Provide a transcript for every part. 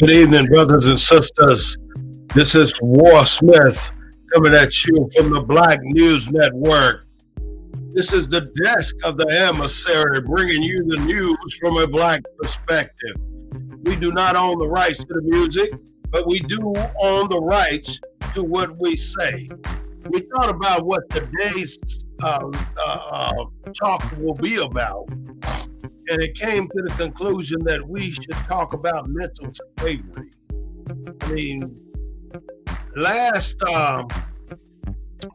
Good evening, brothers and sisters. This is War Smith coming at you from the Black News Network. This is the desk of the Emissary, bringing you the news from a black perspective. We do not own the rights to the music, but we do own the rights to what we say. We thought about what today's talk will be about, and it came to the conclusion that we should talk about mental slavery. I mean, last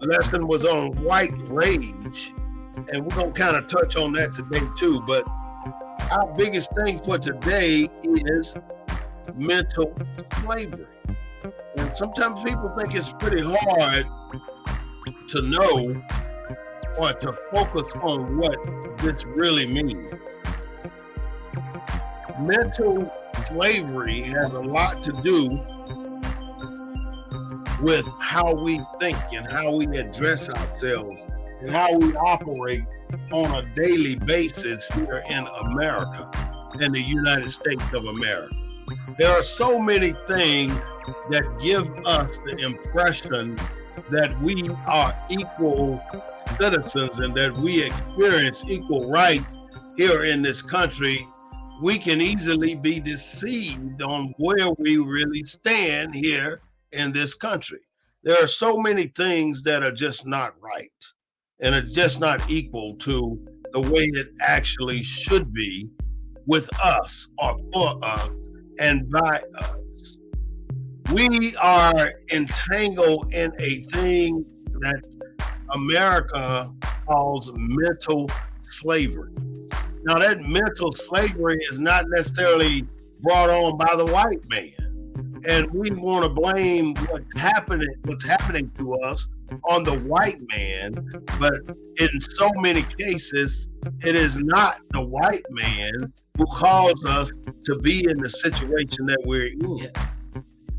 lesson was on white rage, and we're going to kind of touch on that today too. But our biggest thing for today is mental slavery. And sometimes people think it's pretty hard to know or to focus on what this really means. Mental slavery has a lot to do with how we think and how we address ourselves and how we operate on a daily basis here in America, in the United States of America. There are so many things that give us the impression that we are equal citizens and that we experience equal rights here in this country. We can easily be deceived on where we really stand here in this country. There are so many things that are just not right and are just not equal to the way it actually should be with us or for us and by us. We are entangled in a thing that America calls mental slavery. Now, that mental slavery is not necessarily brought on by the white man. And we want to blame what's happening to us on the white man. But in so many cases, it is not the white man who caused us to be in the situation that we're in.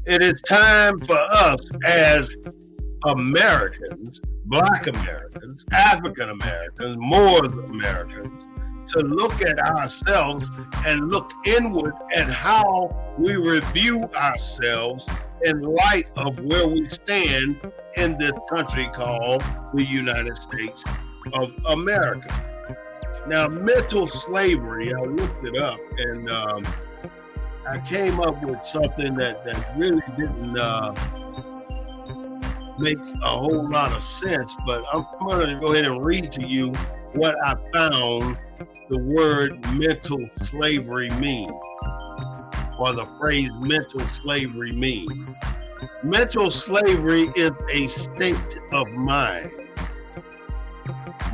It is time for us as Americans, Black Americans, African Americans, Moors Americans, to look at ourselves and look inward at how we review ourselves in light of where we stand in this country called the United States of America. Now, mental slavery, I looked it up and I came up with something that really didn't make a whole lot of sense, but I'm going to go ahead and read to you what I found the word mental slavery means, or the phrase mental slavery means. Mental slavery is a state of mind.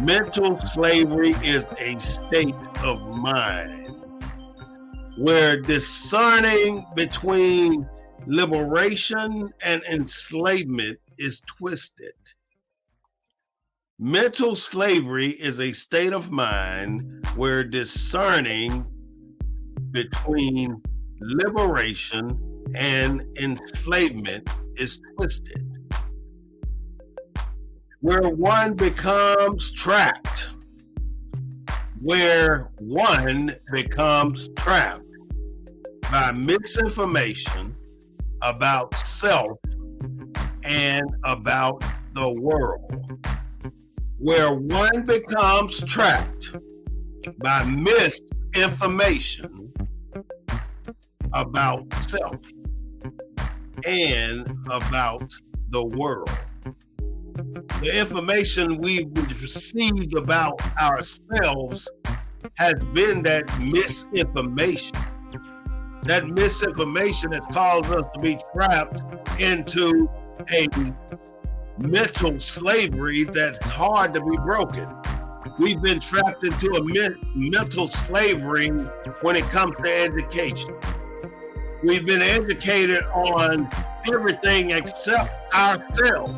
Mental slavery is a state of mind where discerning between liberation and enslavement is twisted. Mental slavery is a state of mind where discerning between liberation and enslavement is twisted. Where one becomes trapped. Where one becomes trapped by misinformation about self and about the world. Where one becomes trapped by misinformation about self and about the world. The information we've received about ourselves has been that misinformation. That misinformation has caused us to be trapped into a mental slavery that's hard to be broken. We've been trapped into a mental slavery when it comes to education. We've been educated on everything except ourselves.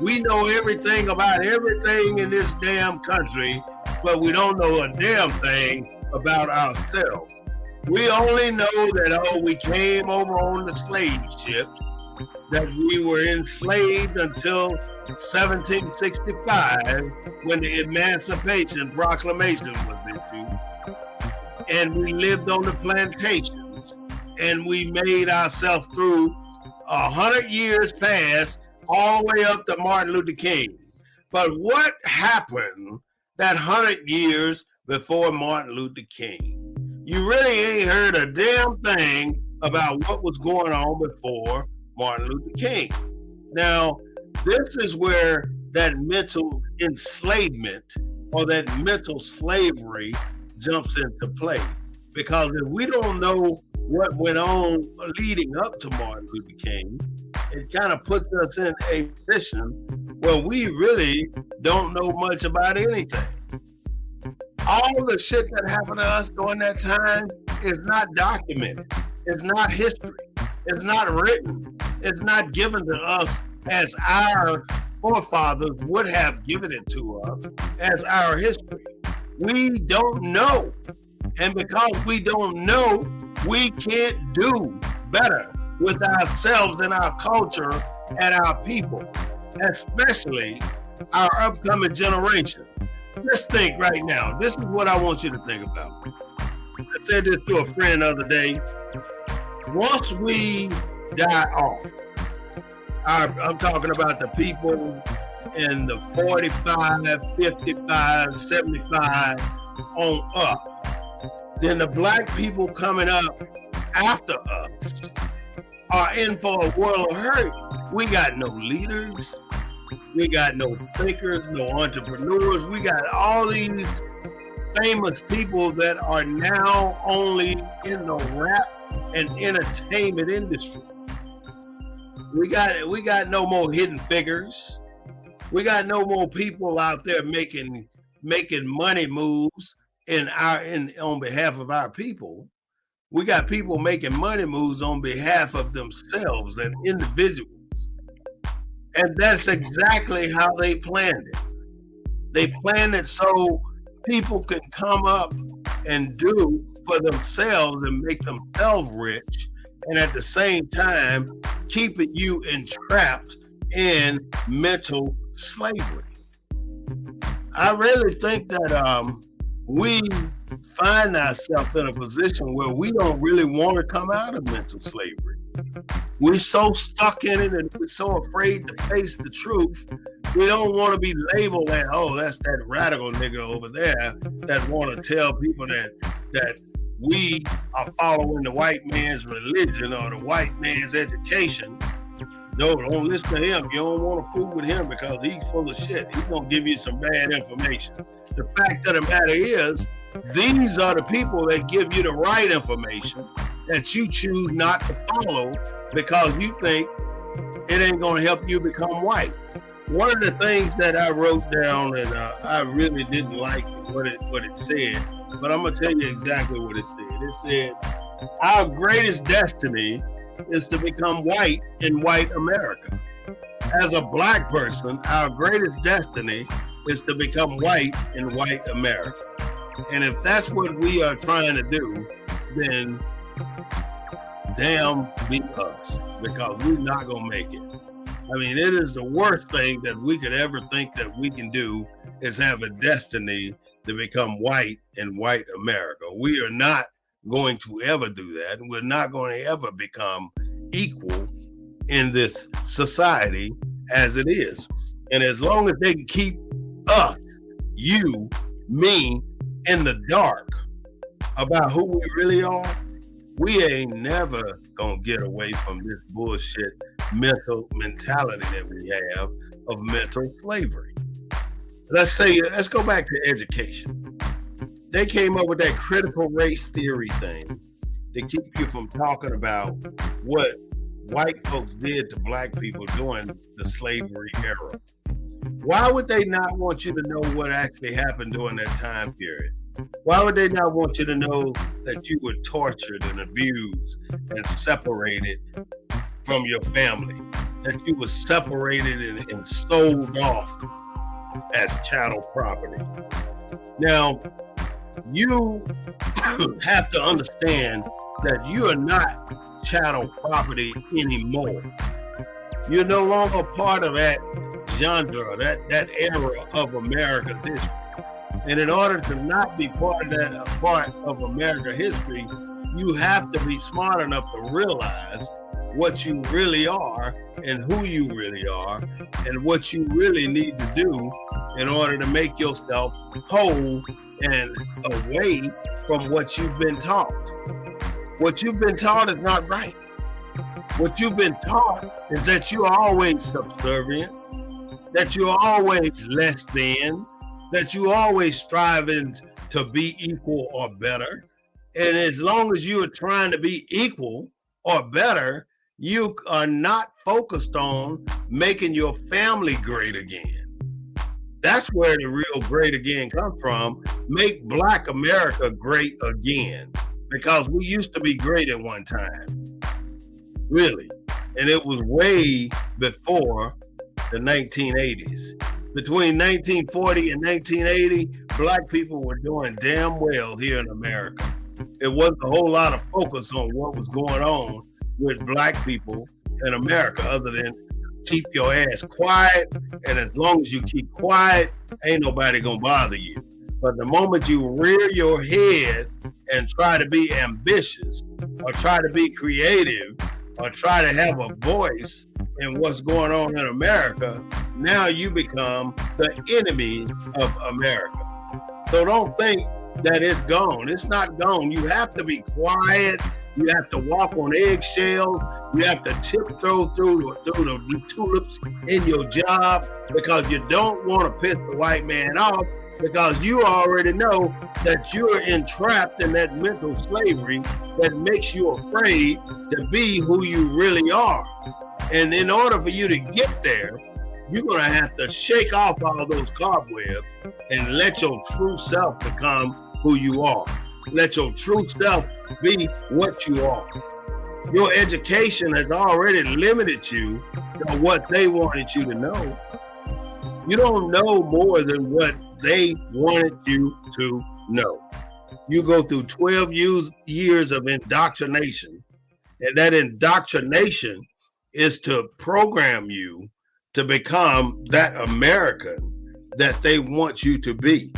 We know everything about everything in this damn country, but we don't know a damn thing about ourselves. We only know that, we came over on the slave ship, that we were enslaved until 1765 when the Emancipation Proclamation was issued, and we lived on the plantations, and we made ourselves through 100 years past all the way up to Martin Luther King. But what happened that 100 years before Martin Luther King? You really ain't heard a damn thing about what was going on before Martin Luther King. Now, this is where that mental enslavement or that mental slavery jumps into play. Because if we don't know what went on leading up to Martin Luther King, it kind of puts us in a position where we really don't know much about anything. All the shit that happened to us during that time is not documented. It's not history. It's not written. It's not given to us as our forefathers would have given it to us as our history. We don't know. And because we don't know, we can't do better with ourselves and our culture and our people, especially our upcoming generation. Just think right now. This is what I want you to think about. I said this to a friend the other day. Once we die off, I'm talking about the people in the 45, 55, 75 on up. Then the black people coming up after us are in for a world of hurt. We got no leaders. We got no thinkers, no entrepreneurs. We got all these famous people that are now only in the rap and entertainment industry. We got no more hidden figures. We got no more people out there making money moves on behalf of our people. We got people making money moves on behalf of themselves and individuals. And that's exactly how they planned it. They planned it so people could come up and do for themselves and make themselves rich, and at the same time, keeping you entrapped in mental slavery. I really think that we find ourselves in a position where we don't really want to come out of mental slavery. We're so stuck in it and we're so afraid to face the truth. We don't want to be labeled as, that's that radical nigga over there that want to tell people that we are following the white man's religion or the white man's education. No, don't listen to him. You don't want to fool with him because he's full of shit. He's going to give you some bad information. The fact of the matter is, these are the people that give you the right information that you choose not to follow because you think it ain't going to help you become white. One of the things that I wrote down, and I really didn't like what it said, but I'm going to tell you exactly what it said. It said, our greatest destiny is to become white in white America. As a black person, our greatest destiny is to become white in white America. And if that's what we are trying to do, then damn be us, because we're not going to make it. I mean, it is the worst thing that we could ever think that we can do is have a destiny to become white in white America. We are not going to ever do that. And we're not going to ever become equal in this society as it is. And as long as they can keep us, you, me, in the dark about who we really are, we ain't never gonna get away from this bullshit mentality that we have of mental slavery. Let's go back to education. They came up with that critical race theory thing to keep you from talking about what white folks did to black people during the slavery era. Why would they not want you to know what actually happened during that time period? Why would they not want you to know that you were tortured and abused and separated from your family, that you were separated and sold off as chattel property? Now, you have to understand that you are not chattel property anymore. You're no longer part of that genre, that era of America's history. And in order to not be part of American history, you have to be smart enough to realize what you really are and who you really are and what you really need to do in order to make yourself whole and away from what you've been taught. What you've been taught is not right. What you've been taught is that you're always subservient, that you're always less than, that you always striving to be equal or better. And as long as you are trying to be equal or better, you are not focused on making your family great again. That's where the real great again comes from. Make Black America great again. Because we used to be great at one time. Really. And it was way before the 1980s. Between 1940 and 1980, Black people were doing damn well here in America. It wasn't a whole lot of focus on what was going on with Black people in America other than keep your ass quiet. And as long as you keep quiet, ain't nobody gonna bother you. But the moment you rear your head and try to be ambitious or try to be creative or try to have a voice in what's going on in America, now you become the enemy of America. So don't think that it's gone. It's not gone. You have to be quiet. You have to walk on eggshells. You have to tiptoe through the tulips in your job because you don't want to piss the white man off, because you already know that you're entrapped in that mental slavery that makes you afraid to be who you really are. And in order for you to get there, you're going to have to shake off all those cobwebs and let your true self become who you are. Let your true self be what you are. Your education has already limited you to what they wanted you to know. You don't know more than what they wanted you to know. You go through 12 years of indoctrination, and that indoctrination is to program you to become that American that they want you to be,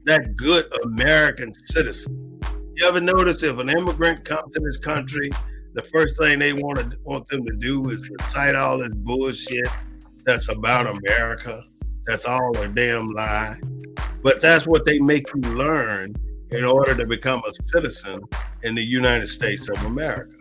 that good American citizen. You ever notice if an immigrant comes to this country, the first thing they want them to do is recite all this bullshit that's about America? That's all a damn lie. But that's what they make you learn in order to become a citizen in the United States of America.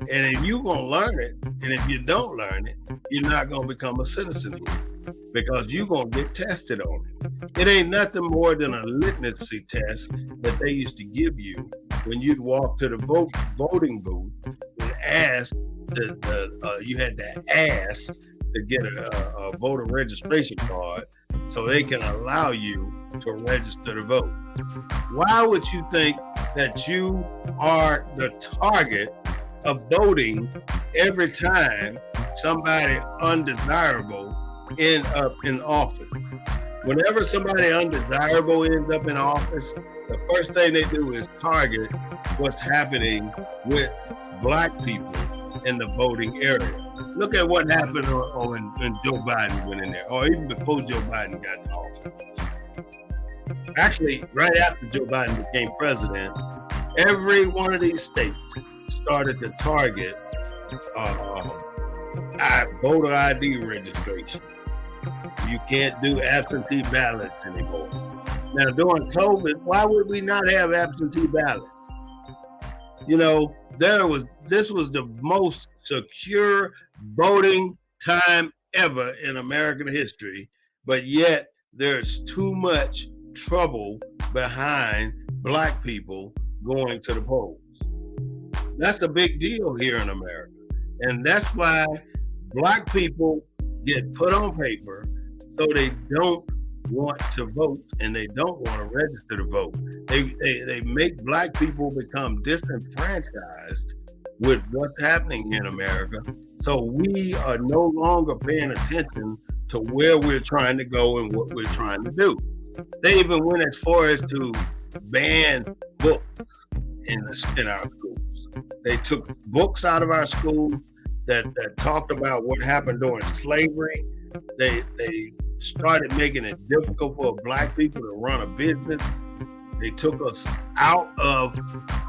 And if you're going to learn it, and if you don't learn it, you're not going to become a citizen here, because you're going to get tested on it. It ain't nothing more than a literacy test that they used to give you when you'd walk to the voting booth and ask, you had to ask to get a voter registration card so they can allow you to register to vote. Why would you think that you are the target of voting every time somebody undesirable ends up in office? Whenever somebody undesirable ends up in office, the first thing they do is target what's happening with Black people in the voting area. Look at what happened when Joe Biden went in there, or even before Joe Biden got in office. Actually, right after Joe Biden became president, every one of these states started to target voter ID registration. You can't do absentee ballots anymore. Now, during COVID, why would we not have absentee ballots? You know, this was the most secure voting time ever in American history, but yet there's too much trouble behind Black people going to the polls. That's a big deal here in America. And that's why Black people get put on paper So they don't want to vote and they don't want to register to vote. They make black people become disenfranchised with what's happening in America. So we are no longer paying attention to where we're trying to go and what we're trying to do. They even went as far as to ban books in our schools. They took books out of our schools that talked about what happened during slavery. They started making it difficult for black people to run a business. They took us out of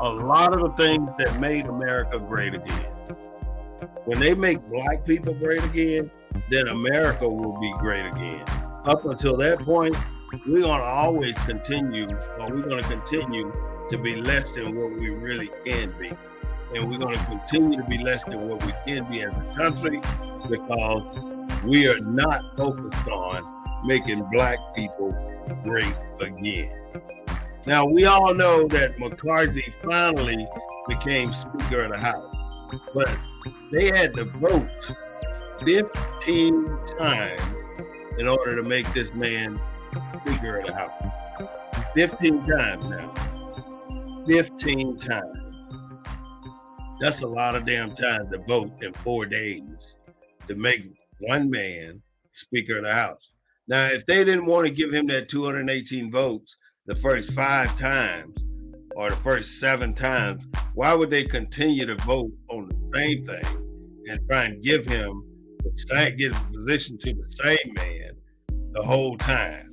a lot of the things that made America great again. When they make black people great again, then America will be great again. Up until that point, we're going to always continue, or we're going to continue to be less than what we really can be. And we're going to continue to be less than what we can be as a country because we are not focused on making black people great again. Now, we all know that McCarthy finally became Speaker of the House, but they had to vote 15 times in order to make this man Speaker of the House. 15 times now. 15 times. That's a lot of damn time to vote in 4 days to make one man Speaker of the House. Now, if they didn't want to give him that 218 votes the first 5 times or the first 7 times, why would they continue to vote on the same thing and try and give him get a position to the same man the whole time?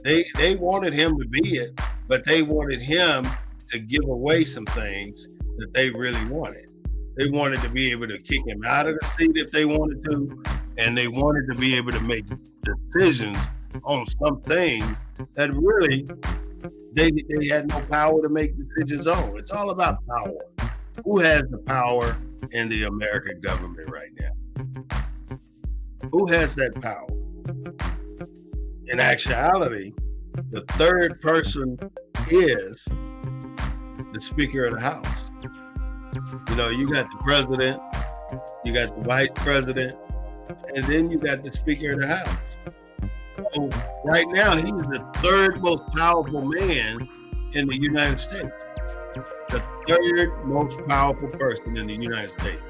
They wanted him to be it, but they wanted him to give away some things that they really wanted. They wanted to be able to kick him out of the seat if they wanted to, and they wanted to be able to make decisions on some things that really they had no power to make decisions on. It's all about power. Who has the power in the American government right now? Who has that power? In actuality, the third person is the Speaker of the House. You know, you got the president, you got the vice president, and then you got the Speaker of the House. So right now, he's the third most powerful man in the United States. The third most powerful person in the United States.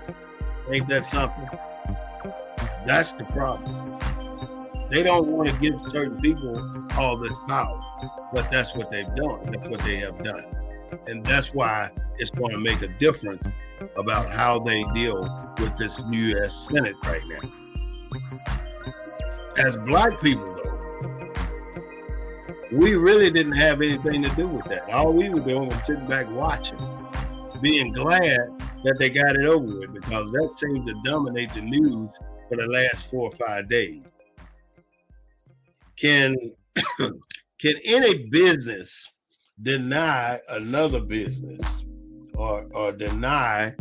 Ain't that something? That's the problem. They don't want to give certain people all this power, but that's what they've done. That's what they have done. And that's why it's going to make a difference about how they deal with this U.S. Senate right now. As black people, though, we really didn't have anything to do with that. All we were doing was sitting back watching, being glad that they got it over with, because that seemed to dominate the news for the last 4 or 5 days. Can any business deny another business or deny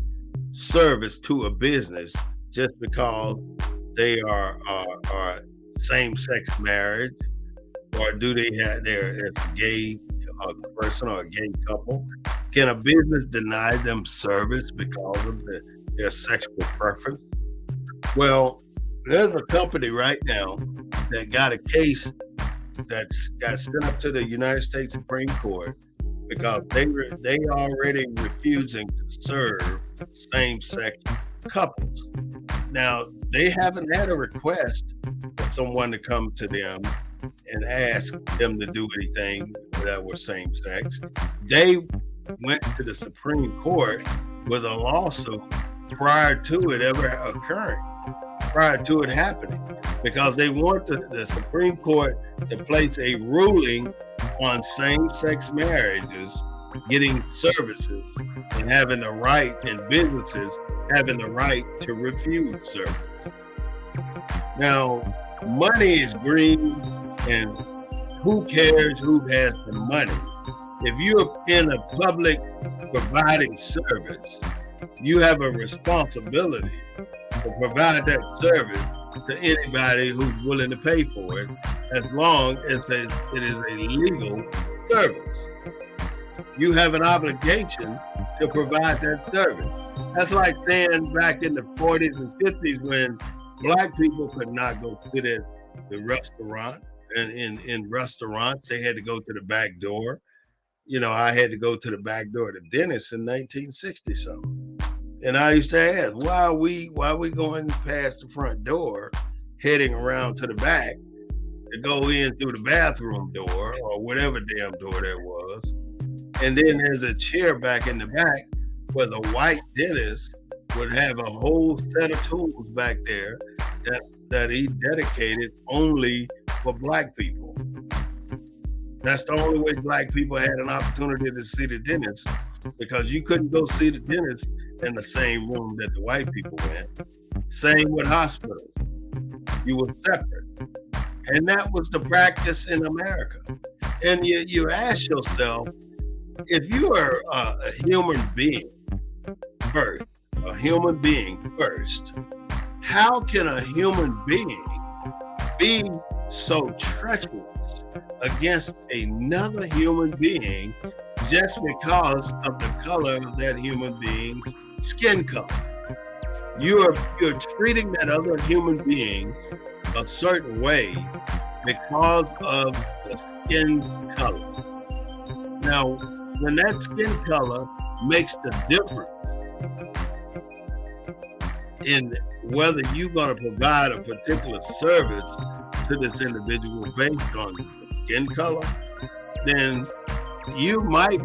service to a business just because they are same-sex marriage, or do they have their gay person or a gay couple? Can a business deny them service because of their sexual preference? Well, there's a company right now that got a case that's got sent up to the United States Supreme Court because they already refusing to serve same-sex couples. Now, they haven't had a request for someone to come to them and ask them to do anything that was same-sex. They went to the Supreme Court with a lawsuit prior to it ever occurring, prior to it happening, because they want the Supreme Court to place a ruling on same-sex marriages getting services and having the right, and businesses having the right to refuse service. Now, money is green, and who cares who has the money? If you're in a public providing service, you have a responsibility to provide that service to anybody who's willing to pay for it, as long as it is a legal service. You have an obligation to provide that service. That's like saying back in the 40s and 50s when black people could not go sit at the restaurant. And in restaurants, they had to go to the back door. I had to go to the back door of the dentist in 1960 something. And I used to ask, why are we going past the front door, heading around to the back to go in through the bathroom door or whatever damn door there was? And then there's a chair back in the back where the white dentist would have a whole set of tools back there that he dedicated only for black people. That's the only way black people had an opportunity to see the dentist, because you couldn't go see the dentist in the same room that the white people went. Same with hospitals. You were separate. And that was the practice in America. And you ask yourself, if you are a human being first, how can a human being be so treacherous against another human being just because of the color of that human being's skin color? You're treating that other human being a certain way because of the skin color. Now, when that skin color makes the difference in whether you're going to provide a particular service to this individual based on skin color, then you might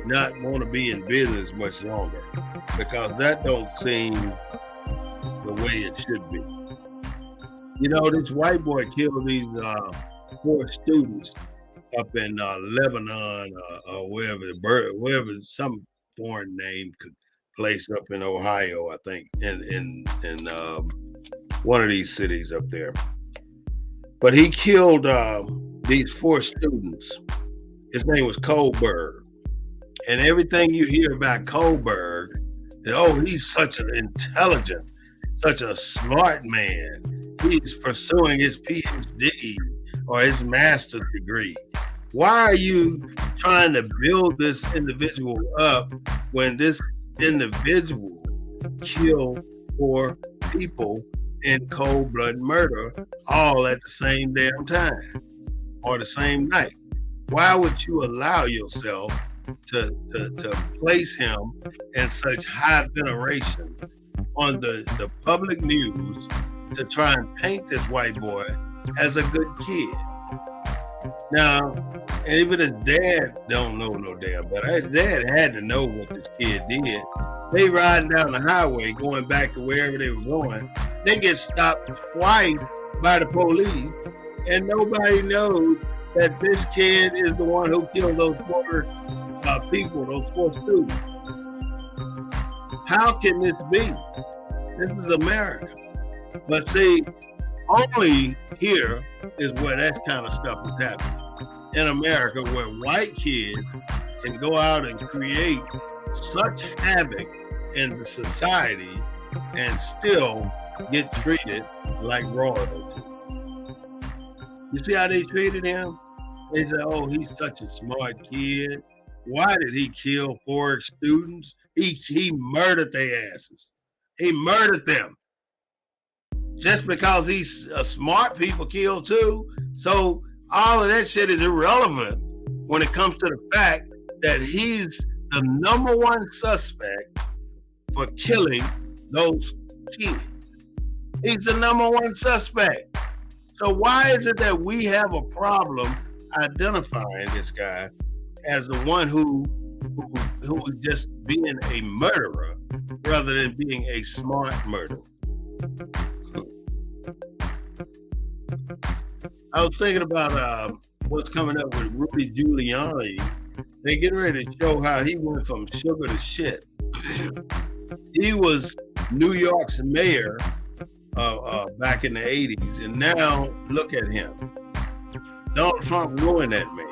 not want to be in business much longer, because that don't seem the way it should be. This white boy killed these 4 students up in Lebanon or wherever, some foreign name place up in Ohio, I think, in one of these cities up there. But he killed these 4 students. His name was Kohlberg. And everything you hear about Kohlberg, he's such an intelligent, such a smart man. He's pursuing his PhD or his master's degree. Why are you trying to build this individual up when this individual killed 4 people in cold-blood murder all at the same damn time or the same night? Why would you allow yourself to place him in such high veneration on the public news to try and paint this white boy as a good kid? Now, even his dad don't know no damn better. His dad had to know what this kid did. They riding down the highway going back to wherever they were going. They get stopped twice by the police, and nobody knows that this kid is the one who killed those 4 people, those 4 students. How can this be? This is America. But see, only here is where that kind of stuff is happening. In America, where white kids can go out and create such havoc in the society and still get treated like royalty. You see how they treated him? They said, he's such a smart kid. Why did he kill 4 students? He murdered their asses. He murdered them. Just because he's smart, people kill too. So all of that shit is irrelevant when it comes to the fact that he's the #1 suspect for killing those kids. He's the #1 suspect. So why is it that we have a problem identifying this guy as the one who is just being a murderer rather than being a smart murderer? I was thinking about what's coming up with Rudy Giuliani. They're getting ready to show how he went from sugar to shit. He was New York's mayor back in the 80s, and now look at him. Donald Trump ruined that man.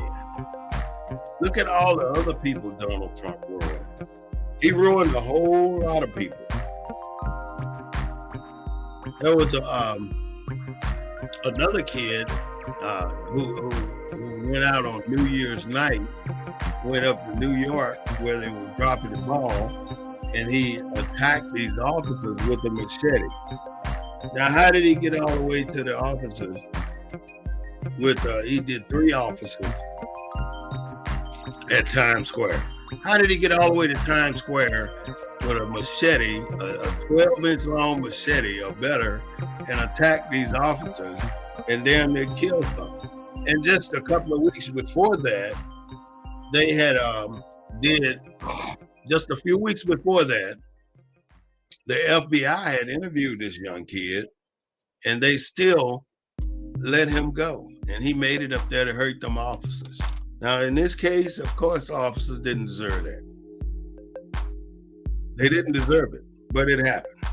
Look at all the other people Donald Trump ruined. He ruined a whole lot of people. There was another kid who went out on New Year's night, went up to New York where they were dropping the ball, and he attacked these officers with a machete. Now, how did he get all the way to the officers with he did 3 officers at Times Square. How did he get all the way to Times Square with a machete, a 12-inch long machete or better, and attack these officers and damn near kill them? And just a couple of weeks before that, they had just a few weeks before that, the FBI had interviewed this young kid, and they still let him go. And he made it up there to hurt them officers. Now, in this case, of course, the officers didn't deserve that. They didn't deserve it, but it happened.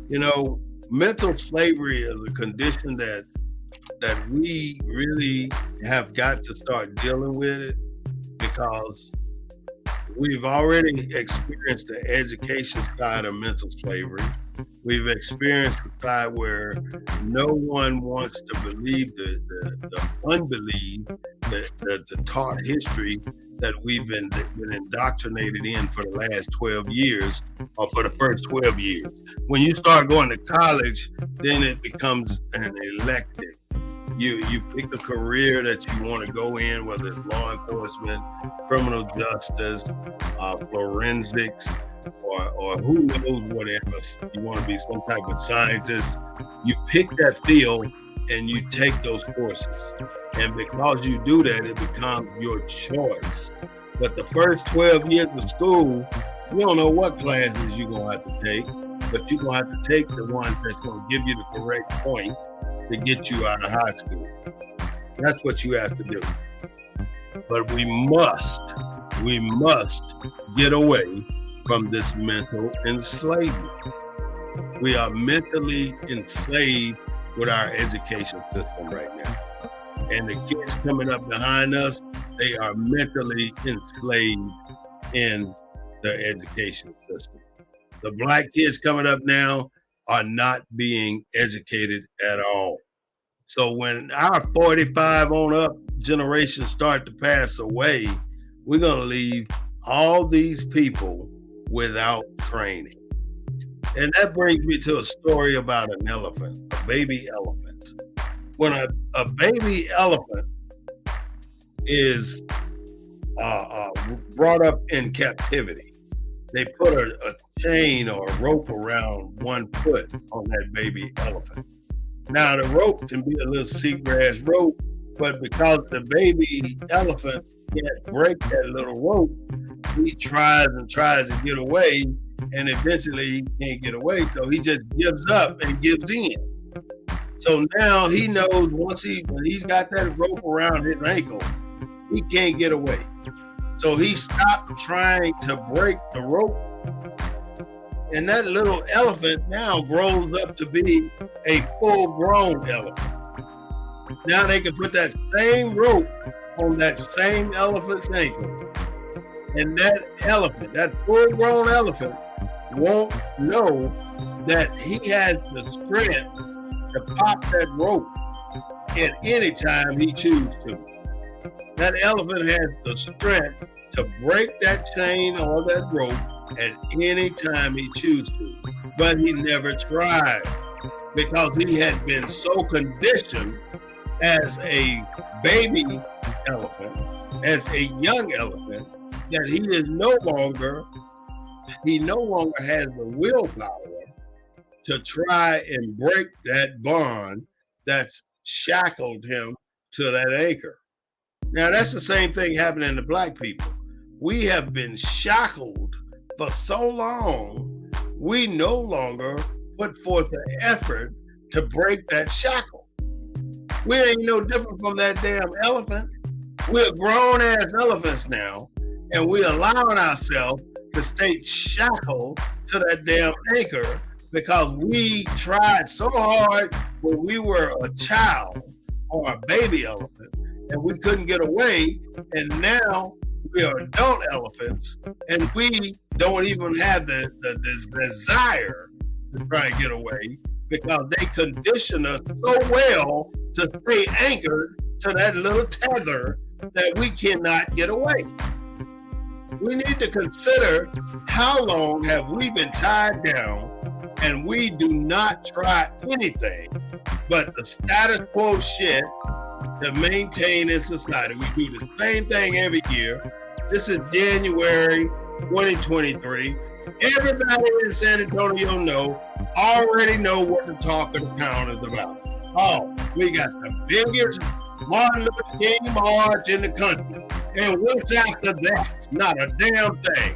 You know, mental slavery is a condition that we really have got to start dealing with it, because we've already experienced the education side of mental slavery. We've experienced the side where no one wants to believe the unbelief, the taught history that we've been indoctrinated in for the last 12 years, or for the first 12 years. When you start going to college, then it becomes an elective. You pick a career that you want to go in, whether it's law enforcement, criminal justice, forensics, or who knows whatever. You want to be some type of scientist. You pick that field and you take those courses. And because you do that, it becomes your choice. But the first 12 years of school, you don't know what classes you're going to have to take, but you're going to have to take the ones that's going to give you the correct point to get you out of high school. That's what you have to do. But we must get away from this mental enslavement. We are mentally enslaved with our education system right now. And the kids coming up behind us, they are mentally enslaved in the education system. The Black kids coming up now are not being educated at all. So when our 45 on up generations start to pass away, we're going to leave all these people without training. And that brings me to a story about an elephant, a baby elephant. When a baby elephant is brought up in captivity, they put a chain or a rope around one foot on that baby elephant. Now, the rope can be a little seagrass rope, but because the baby elephant can't break that little rope, he tries to get away, and eventually he can't get away, so he just gives up and gives in. So now he knows when he's got that rope around his ankle, he can't get away. So he stopped trying to break the rope. And that little elephant now grows up to be a full-grown elephant. Now they can put that same rope on that same elephant's ankle. And that elephant, that full-grown elephant, won't know that he has the strength to pop that rope at any time he chooses to. That elephant has the strength to break that chain or that rope at any time he chooses to. But he never tried, because he had been so conditioned as a baby elephant, as a young elephant, that he no longer has the willpower to try and break that bond that's shackled him to that anchor. Now, that's the same thing happening to Black people. We have been shackled for so long, we no longer put forth the effort to break that shackle. We ain't no different from that damn elephant. We're grown-ass elephants now, and we're allowing ourselves to stay shackled to that damn anchor because we tried so hard when we were a child or a baby elephant, and we couldn't get away, and now we are adult elephants, and we don't even have the desire to try and get away because they condition us so well to stay anchored to that little tether that we cannot get away. We need to consider how long have we been tied down And we do not try anything but the status quo shit to maintain in society. We do the same thing every year. This is January 2023. Everybody in San Antonio already know what the talk of the town is about. Oh, we got the biggest Martin Luther King march in the country. And what's after that? Not a damn thing.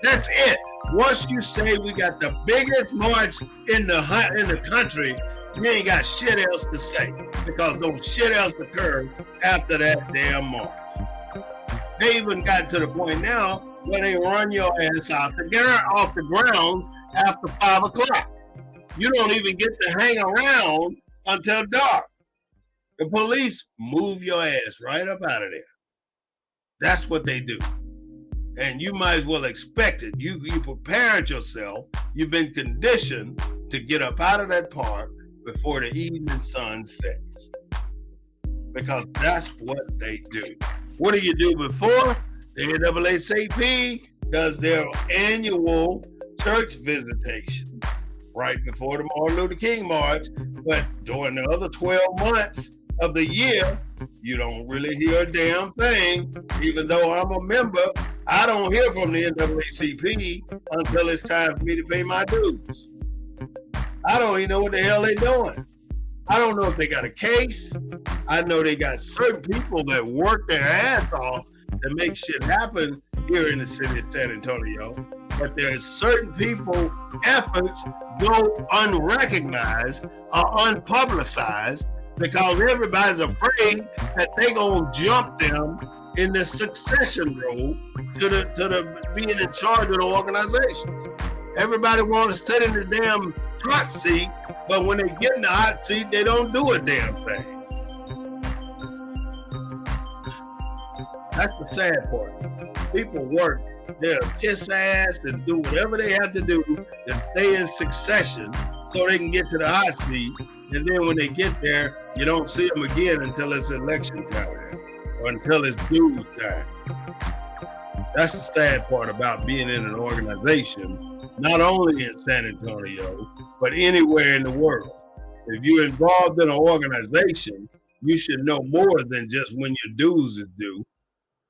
That's it. Once you say we got the biggest march in the country, you ain't got shit else to say, because no shit else occurred after that damn march. They even got to the point now where they run your ass off the ground after 5 o'clock. You don't even get to hang around until dark. The police move your ass right up out of there. That's what they do. And you might as well expect it. You prepared yourself. You've been conditioned to get up out of that park before the evening sun sets. Because that's what they do. What do you do before? The NAACP does their annual church visitation right before the Martin Luther King March. But during the other 12 months of the year, you don't really hear a damn thing. Even though I'm a member, I don't hear from the NAACP until it's time for me to pay my dues. I don't even know what the hell they're doing. I don't know if they got a case. I know they got certain people that work their ass off to make shit happen here in the city of San Antonio. But there's certain people's efforts go unrecognized or unpublicized because everybody's afraid that they gonna jump them in the succession role to the being in charge of the organization. Everybody wants to sit in the damn hot seat, but when they get in the hot seat, they don't do a damn thing. That's the sad part. People work, they'll kiss ass and do whatever they have to do to stay in succession so they can get to the hot seat. And then when they get there, you don't see them again until it's election time or until it's dues time. That's the sad part about being in an organization, not only in San Antonio, but anywhere in the world. If you're involved in an organization, you should know more than just when your dues is due.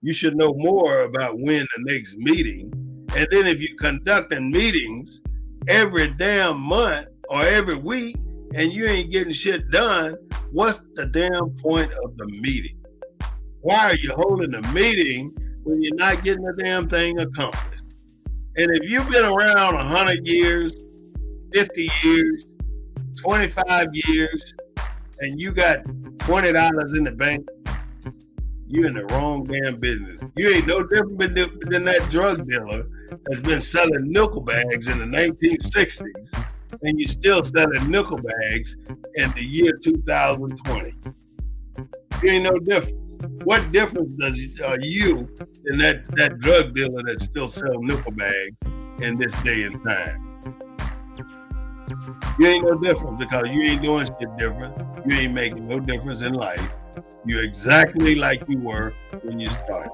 You should know more about when the next meeting. And then if you're conducting meetings every damn month or every week and you ain't getting shit done, what's the damn point of the meeting? Why are you holding a meeting when you're not getting a damn thing accomplished? And if you've been around 100 years, 50 years, 25 years, and you got $20 in the bank, you're in the wrong damn business. You ain't no different than that drug dealer that's been selling nickel bags in the 1960s, and you're still selling nickel bags in the year 2020. You ain't no different. What difference does you in that drug dealer that still sells nickel bags in this day and time? You ain't no different because you ain't doing shit different. You ain't making no difference in life. You're exactly like you were when you started.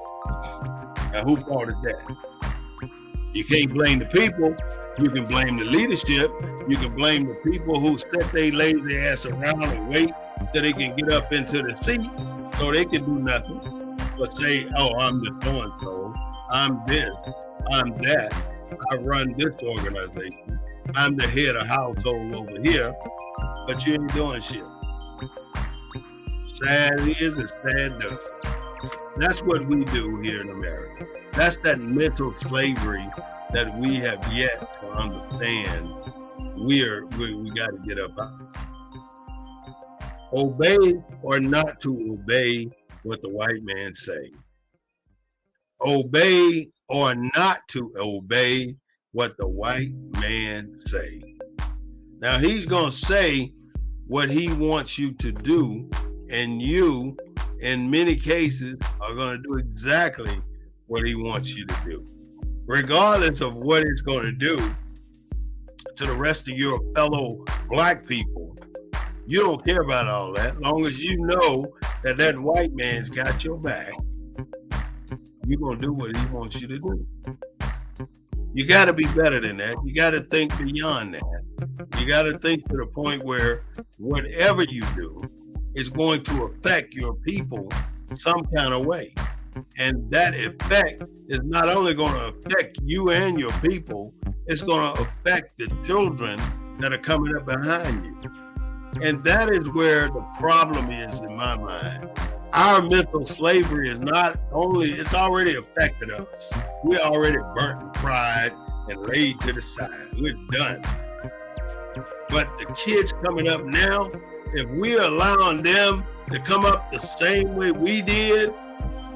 Now, whose fault is that? You can't blame the people. You can blame the leadership. You can blame the people who set their lazy ass around and wait till they can get up into the seat so they can do nothing but say, oh, I'm the so-and-so. I'm this. I'm that. I run this organization. I'm the head of household over here. But you ain't doing shit. Sad is and sad does. That's what we do here in America. That's that mental slavery that we have yet to understand. We got to get up out. Obey or not to obey what the white man say. Obey or not to obey what the white man say. Now he's going to say what he wants you to do, and you, in many cases, are going to do exactly what he wants you to do. Regardless of what it's going to do to the rest of your fellow black people, you don't care about all that. As long as you know that that white man's got your back, you're going to do what he wants you to do. You got to be better than that. You got to think beyond that. You got to think to the point where whatever you do is going to affect your people some kind of way. And that effect is not only going to affect you and your people, it's going to affect the children that are coming up behind you. And that is where the problem is in my mind. Our mental slavery is not only, it's already affected us. We're already burnt and fried and laid to the side. We're done. But the kids coming up now, if we're allowing them to come up the same way we did,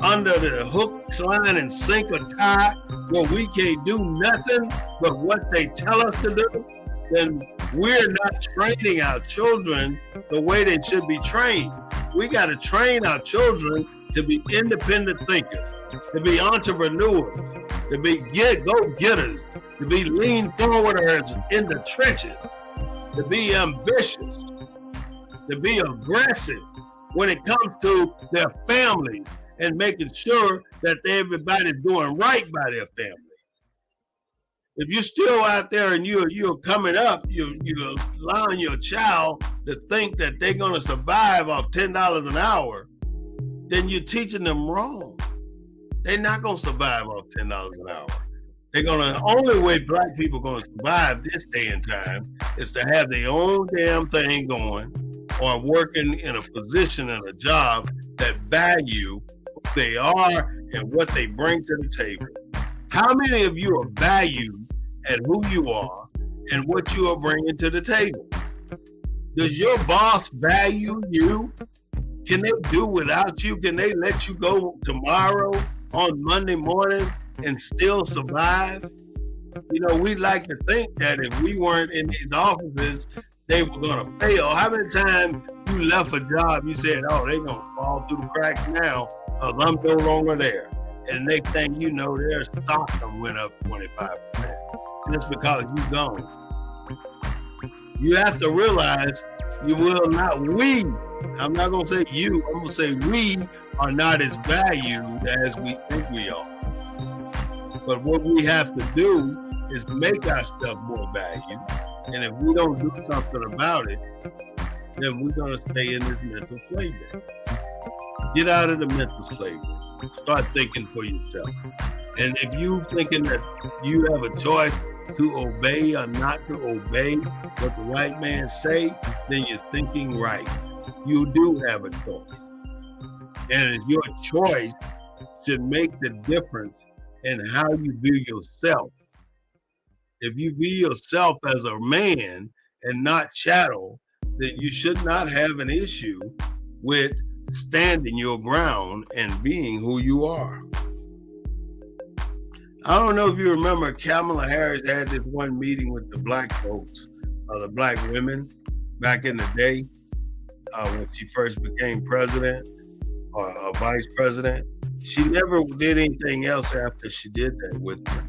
under the hook, line, and sinker tie, where we can't do nothing but what they tell us to do, then we're not training our children the way they should be trained. We got to train our children to be independent thinkers, to be entrepreneurs, to be go-getters, to be lean forwarders in the trenches, to be ambitious, to be aggressive when it comes to their family and making sure that everybody's doing right by their family. If you're still out there and you're coming up, you're allowing your child to think that they're going to survive off $10 an hour, then you're teaching them wrong. They're not going to survive off $10 an hour. They're going to, only way black people are going to survive this day and time is to have their own damn thing going, or working in a position and a job that value who they are and what they bring to the table. How many of you are valued at who you are and what you are bringing to the table? Does your boss value you? Can they do without you? Can they let you go tomorrow on Monday morning and still survive? You know, we like to think that if we weren't in these offices, they were going to fail. How many times you left a job, you said, oh, they're going to fall through the cracks now because I'm no longer there. And the next thing you know, their stock went up 25% just because you're gone. You have to realize you will not, I'm not going to say you, I'm going to say we are not as valued as we think we are. But what we have to do is make our stuff more valued. And if we don't do something about it, then we're going to stay in this mental slavery. Get out of the mental slavery. Start thinking for yourself. And if you're thinking that you have a choice to obey or not to obey what the white man say, then you're thinking right. You do have a choice. And your choice should make the difference in how you view yourself. If you view yourself as a man and not chattel, then you should not have an issue with standing your ground and being who you are. I don't know if you remember, Kamala Harris had this one meeting with the black folks, the black women, back in the day when she first became president or vice president. She never did anything else after she did that with them.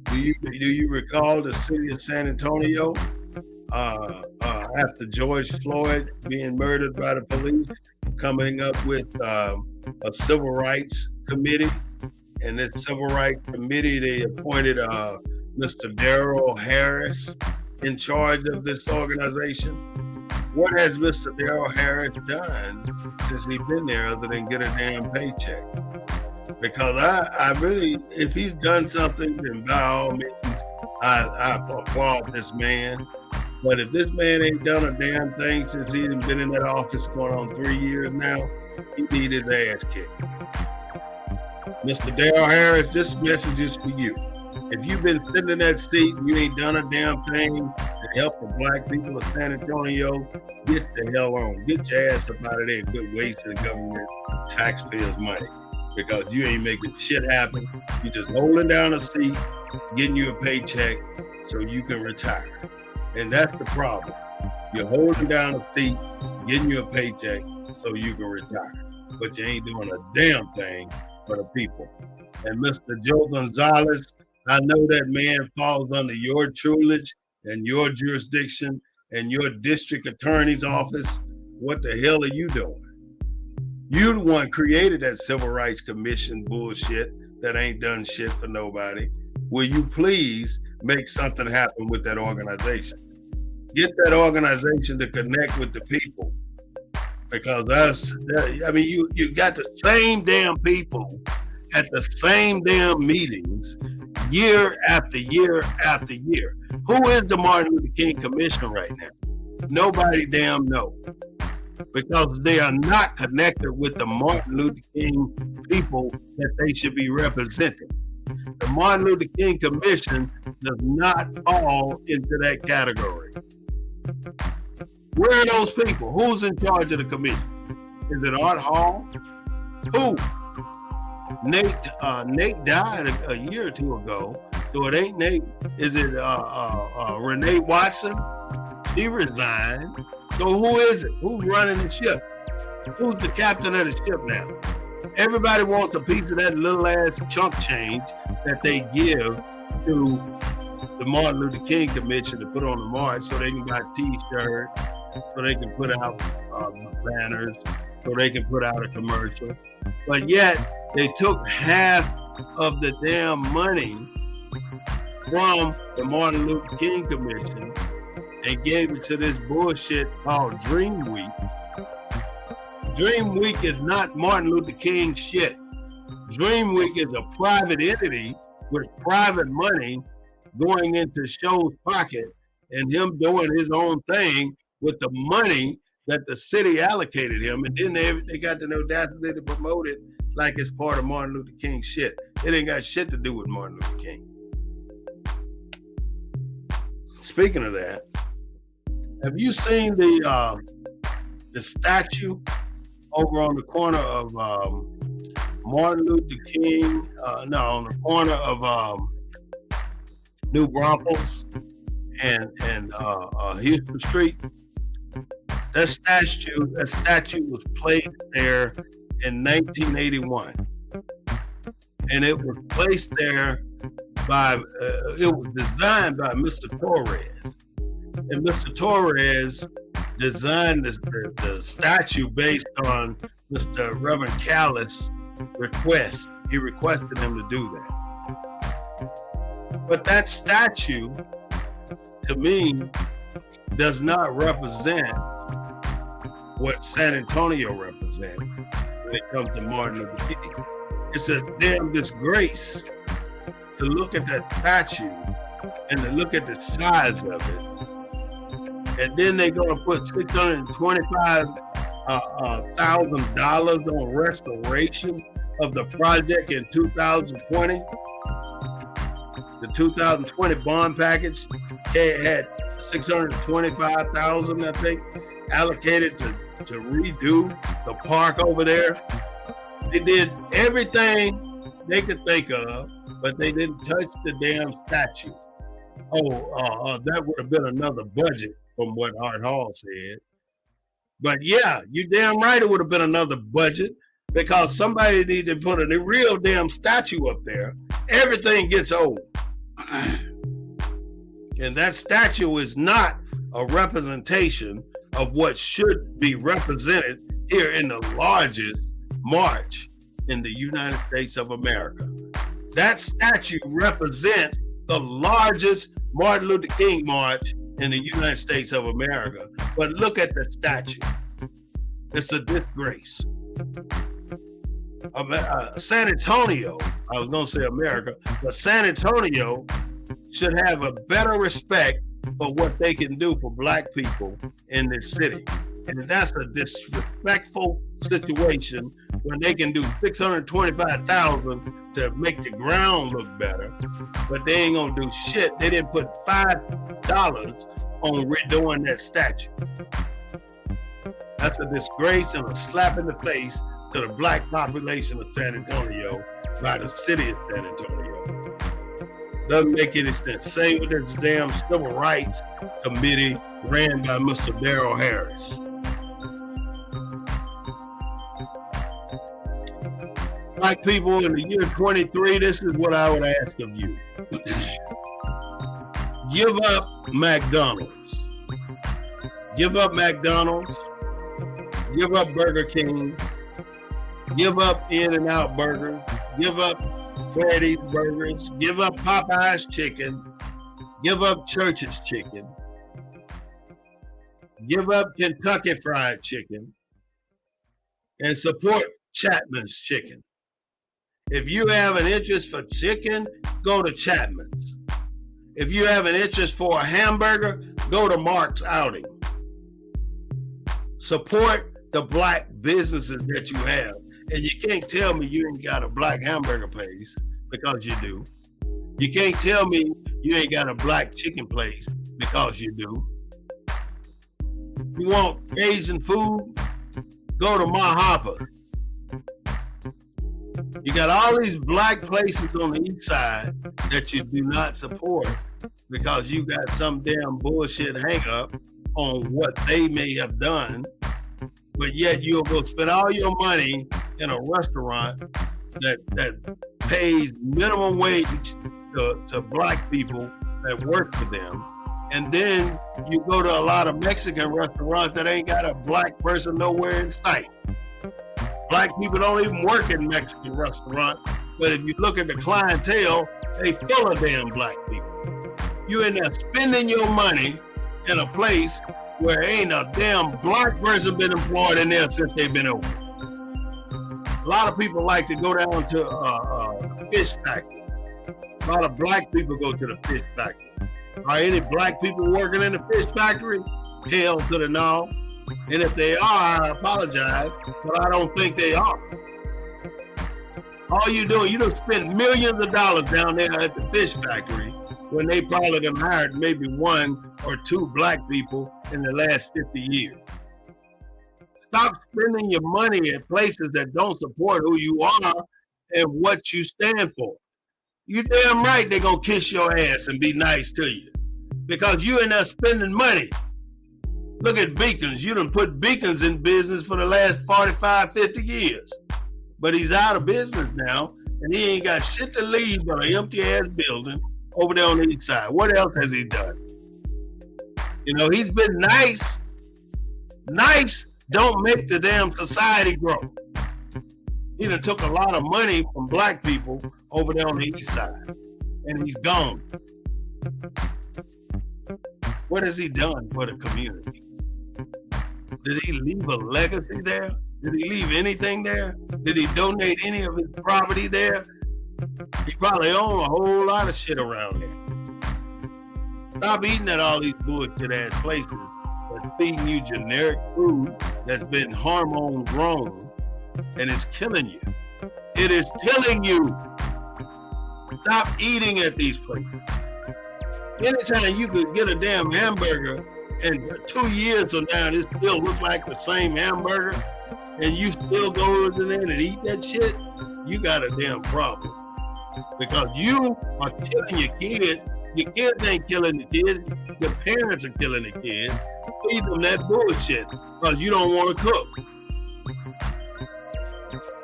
Do you recall the city of San Antonio after George Floyd being murdered by the police, coming up with a civil rights committee? And this civil rights committee, they appointed Mr. Darrell Harris in charge of this organization. What has Mr. Darrell Harris done since he's been there other than get a damn paycheck? Because I really, if he's done something, then by all means, I applaud this man. But if this man ain't done a damn thing since he's been in that office going on 3 years now, he need his ass kicked. Mr. Darrell Harris, this message is for you. If you've been sitting in that seat and you ain't done a damn thing to help the black people of San Antonio, get the hell on. Get your ass up out of there and quit wasting government taxpayers' money. Because you ain't making shit happen. You're just holding down a seat, getting you a paycheck so you can retire. And that's the problem. You're holding down a seat, getting you a paycheck so you can retire. But you ain't doing a damn thing for the people. And Mr. Joe Gonzalez, I know that man falls under your tutelage and your jurisdiction and your district attorney's office. What the hell are you doing? You the one created that Civil Rights Commission bullshit that ain't done shit for nobody. Will you please make something happen with that organization? Get that organization to connect with the people. Because you got the same damn people at the same damn meetings year after year after year. Who is the Martin Luther King Commission right now? Nobody damn know. Because they are not connected with the Martin Luther King people that they should be representing. The Martin Luther King Commission does not fall into that category. Where are those people? Who's in charge of the commission? Is it Art Hall? Who? Nate died a year or two ago, so it ain't Nate. Is it Renee Watson? She resigned. So who is it? Who's running the ship? Who's the captain of the ship now? Everybody wants a piece of that little ass chunk change that they give to the Martin Luther King Commission to put on the march so they can buy t-shirts, so they can put out banners, so they can put out a commercial. But yet they took half of the damn money from the Martin Luther King Commission and gave it to this bullshit called Dream Week. Dream Week is not Martin Luther King shit. Dream Week is a private entity with private money going into Show's pocket and him doing his own thing with the money that the city allocated him. And then they got the audacity to promote it like it's part of Martin Luther King shit. It ain't got shit to do with Martin Luther King. Speaking of that, have you seen the statue over on the corner of Martin Luther King? On the corner of New Braunfels and Houston Street. That statue was placed there in 1981, and it was placed there by. It was designed by Mr. Torres. And Mr. Torres designed the statue based on Mr. Reverend Callis' request. He requested him to do that. But that statue, to me, does not represent what San Antonio represents when it comes to Martin Luther King. It's a damn disgrace to look at that statue and to look at the size of it. And then they're going to put $625,000 on restoration of the project in 2020. The 2020 bond package had $625,000, I think, allocated to redo the park over there. They did everything they could think of, but they didn't touch the damn statue. That would have been another budget, from what Art Hall said. But yeah, you damn right it would have been another budget, because somebody needed to put a real damn statue up there. Everything gets old. And that statue is not a representation of what should be represented here in the largest march in the United States of America. That statue represents the largest Martin Luther King march in the United States of America. But look at the statue. It's a disgrace. San Antonio, I was going to say America, but San Antonio should have a better respect for what they can do for black people in this city. And that's a disrespectful situation when they can do $625,000 to make the ground look better, but they ain't gonna do shit. They didn't put $5 on redoing that statue. That's a disgrace and a slap in the face to the black population of San Antonio by the city of San Antonio. Doesn't make any sense. Same with this damn civil rights committee ran by Mr. Darrell Harris. Black people in the year 23, this is what I would ask of you. Give up McDonald's. Give up McDonald's. Give up Burger King. Give up In-N-Out Burgers. Give up Freddy's Burgers, give up Popeye's chicken, give up Church's chicken, give up Kentucky Fried Chicken, and support Chapman's Chicken. If you have an interest for chicken, go to Chapman's. If you have an interest for a hamburger, go to Mark's Outing. Support the black businesses that you have. And you can't tell me you ain't got a black hamburger place, because you do. You can't tell me you ain't got a black chicken place, because you do. You want Asian food? Go to Ma Hopper. You got all these black places on the east side that you do not support because you got some damn bullshit hang up on what they may have done, but yet you'll go spend all your money in a restaurant that pays minimum wage to black people that work for them. And then you go to a lot of Mexican restaurants that ain't got a black person nowhere in sight. Black people don't even work in Mexican restaurants, but if you look at the clientele, they full of damn black people. You end up spending your money in a place where ain't a damn black person been employed in there since they've been open. A lot of people like to go down to the fish factory. A lot of black people go to the fish factory. Are any black people working in the fish factory? Hell to the no. And if they are, I apologize, but I don't think they are. All you doing, you don't spend millions of dollars down there at the fish factory when they probably done hired maybe 1 or 2 black people in the last 50 years. Stop spending your money at places that don't support who you are and what you stand for. You damn right they're gonna kiss your ass and be nice to you because you in there spending money. Look at Beacons. You done put Beacons in business for the last 45, 50 years. But he's out of business now, and he ain't got shit to leave but an empty-ass building over there on the east side. What else has he done? You know, he's been nice. Nice don't make the damn society grow. He done took a lot of money from black people over there on the east side, and he's gone. What has he done for the community? Did he leave a legacy there? Did he leave anything there? Did he donate any of his property there? He probably owned a whole lot of shit around there. Stop eating at all these bullshit ass places that's feeding you generic food that's been hormone grown and it's killing you. It is killing you. Stop eating at these places. Anytime you could get a damn hamburger and 2 years from now it still look like the same hamburger and you still go in there and eat that shit, you got a damn problem. Because you are killing your kids. Your kids ain't killing the kids. Your parents are killing the kids. Feed them that bullshit because you don't want to cook.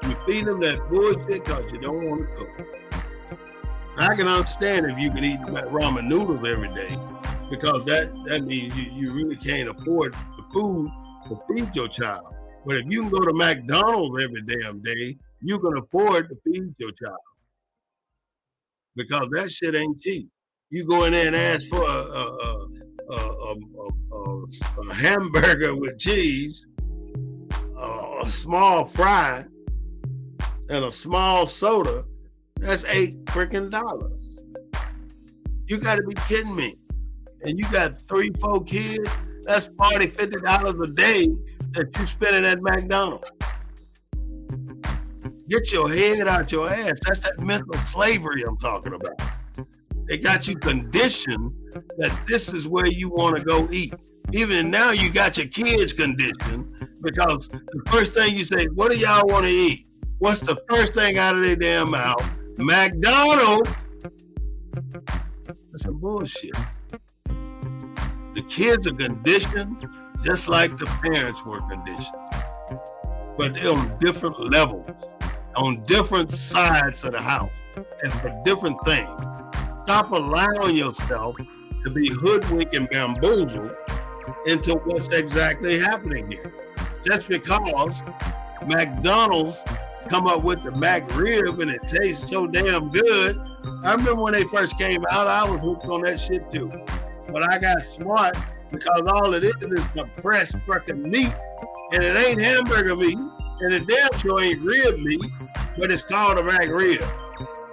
You feed them that bullshit because you don't want to cook. I can understand if you can eat ramen noodles every day because that means you really can't afford the food to feed your child. But if you can go to McDonald's every damn day, you can afford to feed your child because that shit ain't cheap. You go in there and ask for a hamburger with cheese, a small fry, and a small soda. That's $8 freaking. You gotta be kidding me. And you got 3, 4 kids, that's $40, $50 a day that you spending at McDonald's. Get your head out your ass. That's that mental slavery I'm talking about. They got you conditioned that this is where you want to go eat. Even now you got your kids conditioned because the first thing you say, what do y'all want to eat? What's the first thing out of their damn mouth? McDonald's. That's some bullshit. The kids are conditioned just like the parents were conditioned. But they're on different levels, on different sides of the house, and for different things. Stop allowing yourself to be hoodwinked and bamboozled into what's exactly happening here. Just because McDonald's come up with the Mac rib, and it tastes so damn good. I remember when they first came out, I was hooked on that shit too. But I got smart because all it is compressed fucking meat, and it ain't hamburger meat, and it damn sure ain't rib meat, but it's called a Mac rib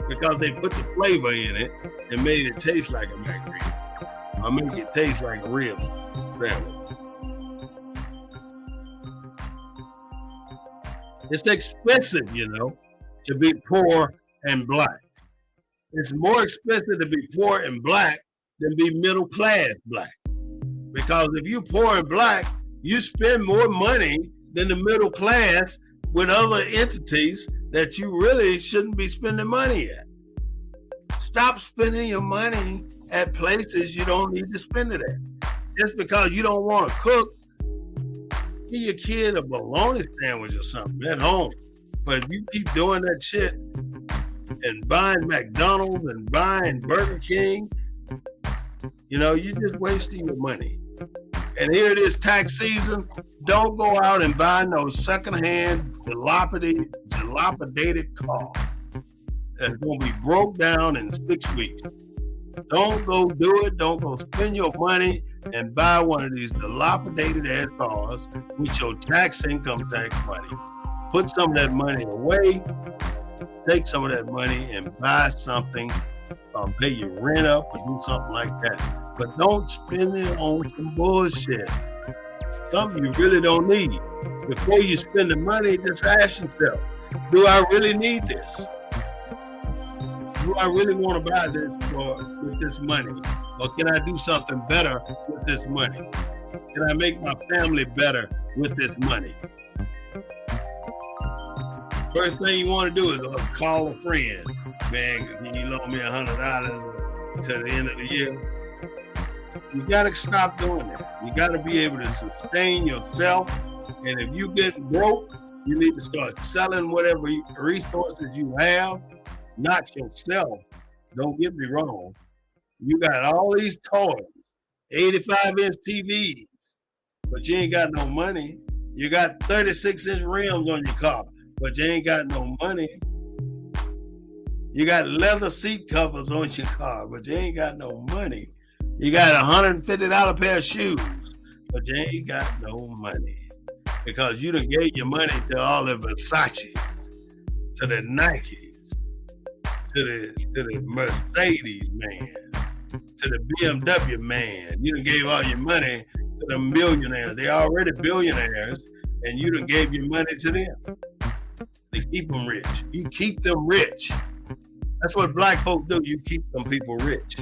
because they put the flavor in it and made it taste like a Mac rib. I make it taste like a rib sandwich. It's expensive, to be poor and black. It's more expensive to be poor and black than be middle class black. Because if you're poor and black, you spend more money than the middle class with other entities that you really shouldn't be spending money at. Stop spending your money at places you don't need to spend it at. Just because you don't want to cook, give your kid a bologna sandwich or something at home. But if you keep doing that shit and buying McDonald's and buying Burger King, you're just wasting your money. And here it is, tax season. Don't go out and buy no secondhand, dilapidated car that's going to be broke down in 6 weeks. Don't go do it. Don't go spend your money and buy one of these dilapidated ass cars with your income tax money. Put some of that money away. Take some of that money and buy something, pay your rent up or do something like that. But don't spend it on some bullshit. Something you really don't need. Before you spend the money, just ask yourself, do I really need this? Do I really want to buy this with this money? Or can I do something better with this money? Can I make my family better with this money? First thing you want to do is call a friend. Man, can you loan me $100 to the end of the year? You got to stop doing that. You got to be able to sustain yourself. And if you get broke, you need to start selling whatever resources you have. Not yourself. Don't get me wrong. You got all these toys, 85-inch TVs, but you ain't got no money. You got 36-inch rims on your car, but you ain't got no money. You got leather seat covers on your car, but you ain't got no money. You got a $150 pair of shoes, but you ain't got no money. Because you done gave your money to all the Versace, to the Nikes, to the Mercedes man, to the BMW man. You done gave all your money to the millionaires. They already billionaires, and you done gave your money to them. They keep them rich. You keep them rich. That's what black folk do. You keep them people rich.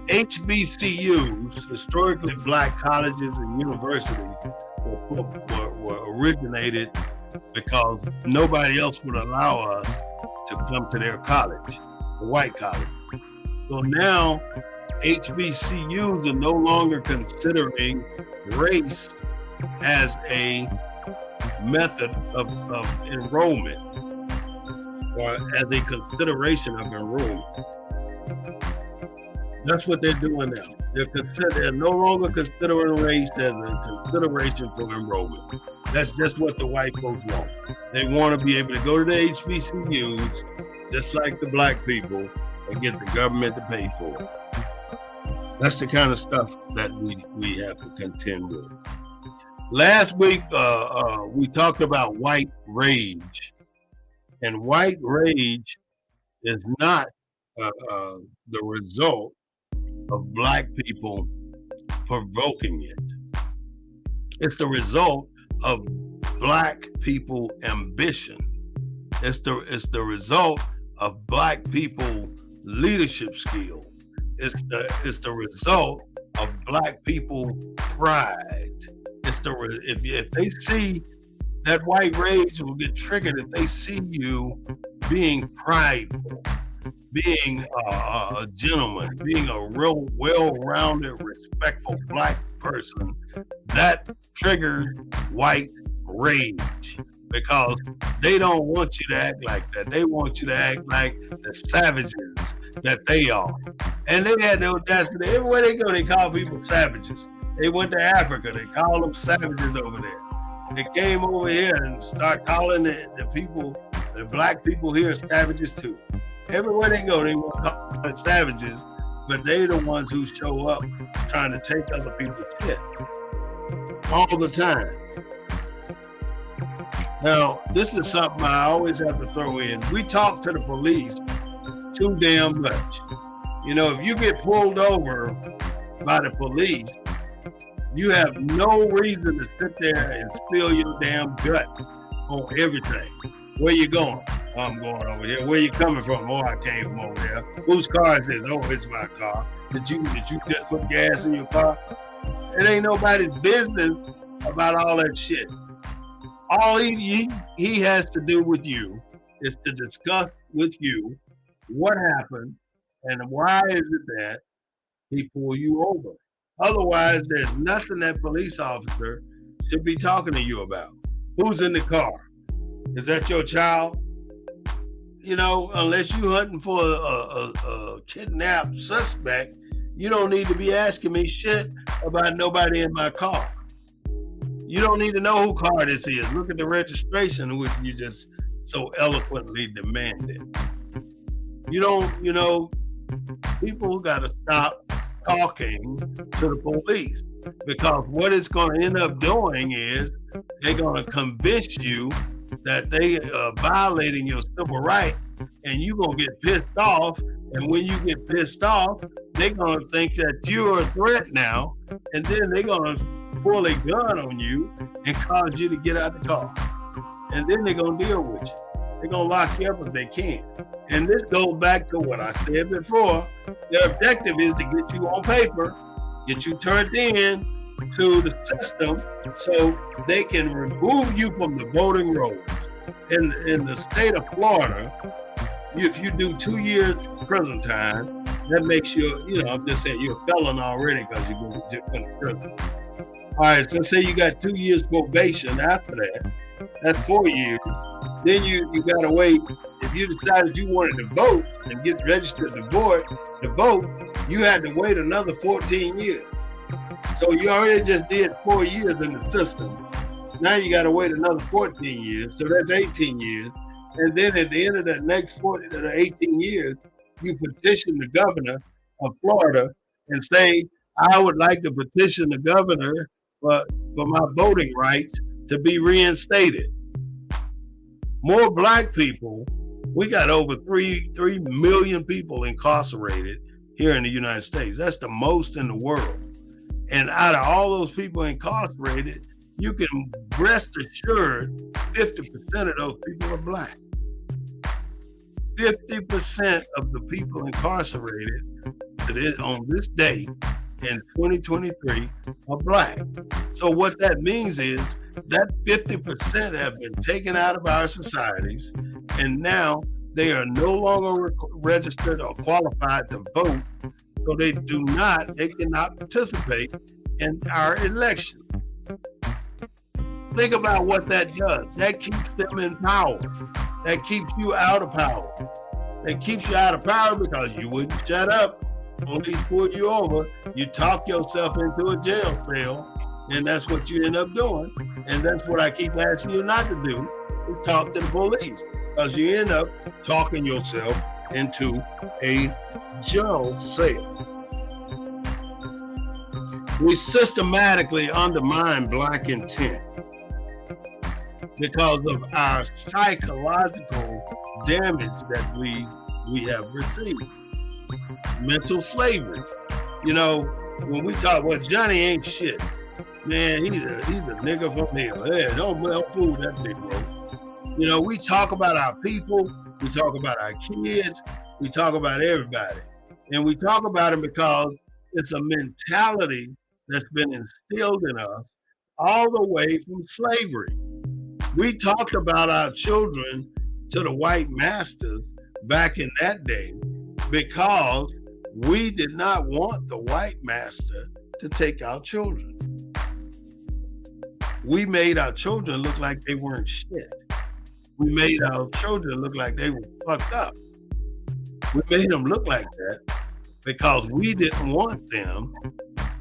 HBCUs, historically black colleges and universities, were originated because nobody else would allow us to come to their college, the white college. So now HBCUs are no longer considering race as a method of enrollment or as a consideration of enrollment. That's what they're doing now. They're no longer considering race as a consideration for enrollment. That's just what the white folks want. They want to be able to go to the HBCUs, just like the black people, and get the government to pay for it. That's the kind of stuff that we have to contend with. Last week, we talked about white rage. And white rage is not the result of black people provoking it. It's the result of black people ambition. It's the result of black people leadership skills. It's the result of black people pride. If they see that white rage will get triggered if they see you being prideful, being a gentleman, being a real well-rounded, respectful black person. That triggers white rage because they don't want you to act like that. They want you to act like the savages that they are. And they had the audacity. Everywhere they go, they call people savages. They went to Africa. They called them savages over there. They came over here and start calling the people, the black people here, savages too. Everywhere they go, they want to call it savages, but they the ones who show up trying to take other people's shit all the time. Now, this is something I always have to throw in. We talk to the police too damn much. You know, if you get pulled over by the police, you have no reason to sit there and spill your damn gut on everything. Where you going? Oh, I'm going over here. Where you coming from? Oh, I came from over there. Whose car is this? Oh, it's my car. Did you just put gas in your car? It ain't nobody's business about all that shit. All he has to do with you is to discuss with you what happened and why is it that he pulled you over. Otherwise, there's nothing that police officer should be talking to you about. Who's in the car? Is that your child? You know, unless you hunting for a kidnapped suspect, you don't need to be asking me shit about nobody in my car. You don't need to know who car this is. Look at the registration, which you just so eloquently demanded. You don't, you know, people got to stop talking to the police, because what it's going to end up doing is they're going to convince you that they are violating your civil rights, and you're going to get pissed off. And when you get pissed off, they're going to think that you're a threat now, and then they're going to pull a gun on you and cause you to get out the car. And then they're going to deal with you. They're going to lock you up if they can. And this goes back to what I said before. Their objective is to get you on paper, get you turned in to the system so they can remove you from the voting rolls. In the state of Florida, if you do 2 years prison time, that makes you, you know, I'm just saying you're a felon already because you've been to prison. All right, so say you got 2 years probation after that, that's 4 years. Then you gotta wait. If you decided you wanted to vote and get registered to vote, you had to wait another 14 years. So you already just did 4 years in the system. Now you gotta wait another 14 years, so that's 18 years. And then at the end of that next 18 years, you petition the governor of Florida and say, I would like to petition the governor for my voting rights to be reinstated. More black people, we got over 3 million people incarcerated here in the United States. That's the most in the world. And out of all those people incarcerated, you can rest assured 50% of those people are black. 50% of the people incarcerated on this day in 2023 are black. So what that means is that 50% have been taken out of our societies, and now they are no longer registered or qualified to vote, so they cannot participate in our election. Think about what that does. That keeps them in power. That keeps you out of power. That keeps you out of power because you wouldn't shut up. Only pull you over, you talk yourself into a jail cell, and that's what you end up doing. And that's what I keep asking you not to do, is talk to the police, because you end up talking yourself into a jail cell. We systematically undermine black intent because of our psychological damage that we have received. Mental slavery. You know, when we talk, well, Johnny ain't shit. Man, he's a nigga from hell. Yeah, don't fool that big bro. You know, we talk about our people, we talk about our kids, we talk about everybody. And we talk about them because it's a mentality that's been instilled in us all the way from slavery. We talked about our children to the white masters back in that day because we did not want the white master to take our children. We made our children look like they weren't shit. We made our children look like they were fucked up. We made them look like that because we didn't want them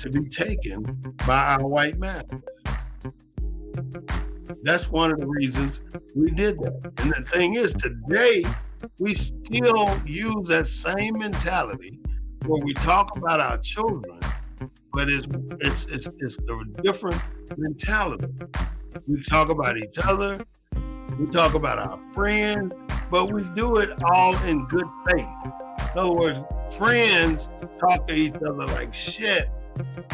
to be taken by our white masters. That's one of the reasons we did that. And the thing is, today, we still use that same mentality where we talk about our children, but it's a different mentality. We talk about each other, we talk about our friends, but we do it all in good faith. In other words, friends talk to each other like shit.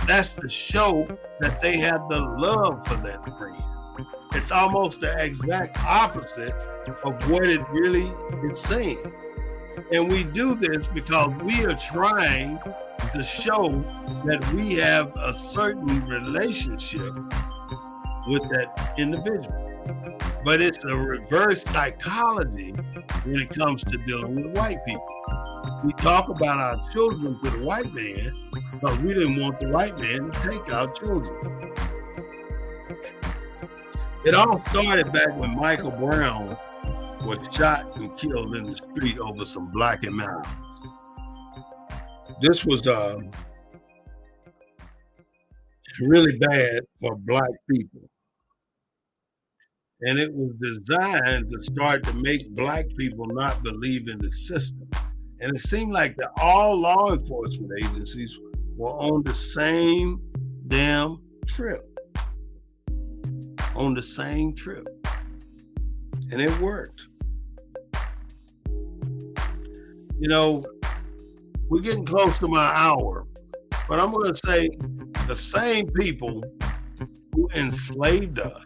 That's to show that they have the love for that friend. It's almost the exact opposite of what it really is saying. And we do this because we are trying to show that we have a certain relationship with that individual. But it's a reverse psychology when it comes to dealing with white people. We talk about our children to the white man because we didn't want the white man to take our children. It all started back when Michael Brown was shot and killed in the street over some Black U.S.A. This was really bad for Black people. And it was designed to start to make Black people not believe in the system. And it seemed like that all law enforcement agencies were on the same damn trip. On the same trip. And it worked. You know, we're getting close to my hour, but I'm going to say the same people who enslaved us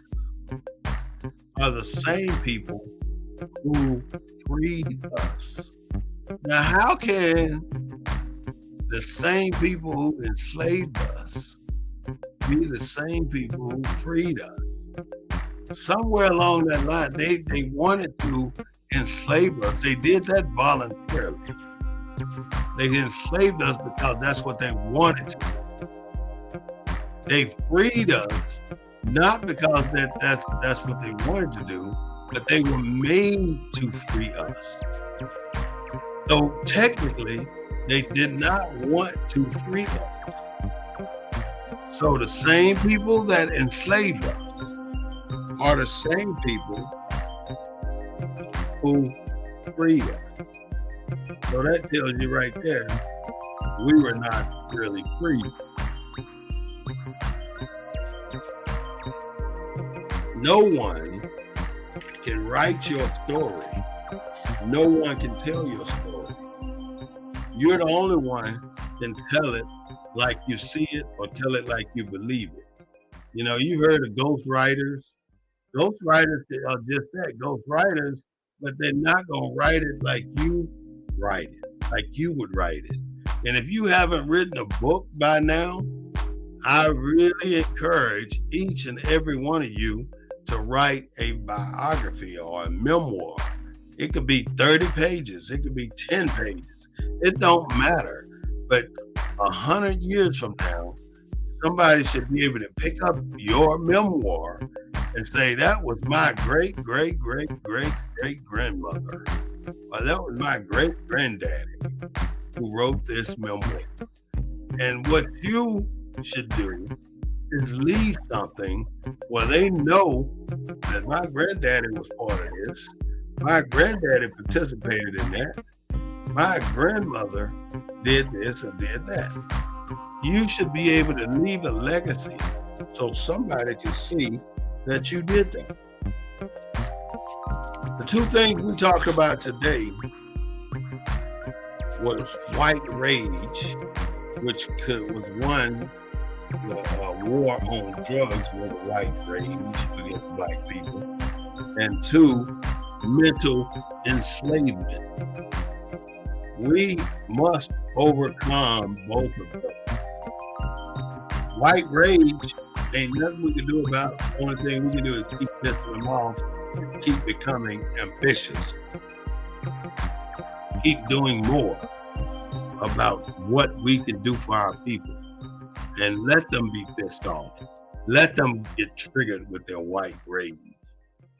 are the same people who freed us. Now, how can the same people who enslaved us be the same people who freed us? Somewhere along that line, they wanted to enslave us. They did that voluntarily. They enslaved us because that's what they wanted to do. They freed us not because that's what they wanted to do, but they were made to free us. So technically, they did not want to free us. So the same people that enslaved us are the same people who freed us. So that tells you right there, we were not really free. No one can write your story. No one can tell your story. You're the only one can tell it like you see it or tell it like you believe it. You know, you heard of ghost writers. Ghost writers are just that, ghost writers, but they're not going to write it like you write it, like you would write it. And if you haven't written a book by now, I really encourage each and every one of you to write a biography or a memoir. It could be 30 pages, it could be 10 pages. It don't matter. But 100 years from now, somebody should be able to pick up your memoir and say, that was my great, great, great, great, great grandmother. Or that was my great granddaddy who wrote this memoir. And what you should do is leave something where they know that my granddaddy was part of this. My granddaddy participated in that. My grandmother did this and did that. You should be able to leave a legacy so somebody can see that you did that. The two things we talked about today was white rage, which was one, war on drugs was a white rage against Black people, and two, mental enslavement. We must overcome both of them. White rage ain't nothing we can do about it. The only thing we can do is keep pissing them off and keep becoming ambitious. Keep doing more about what we can do for our people and let them be pissed off. Let them get triggered with their white rage.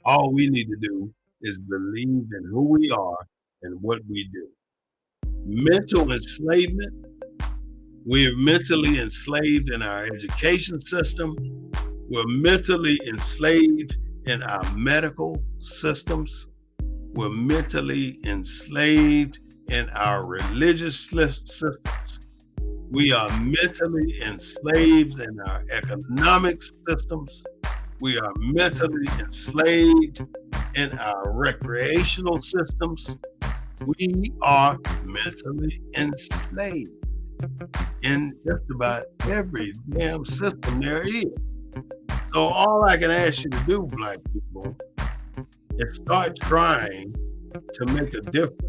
All we need to do is believe in who we are and what we do. Mental enslavement We're mentally enslaved in our education system. We're mentally enslaved in our medical systems. We're mentally enslaved in our religious systems. We are mentally enslaved in our economic systems. We are mentally enslaved in our recreational systems. We are mentally enslaved in just about every damn system there is. So all I can ask you to do, Black people, is start trying to make a difference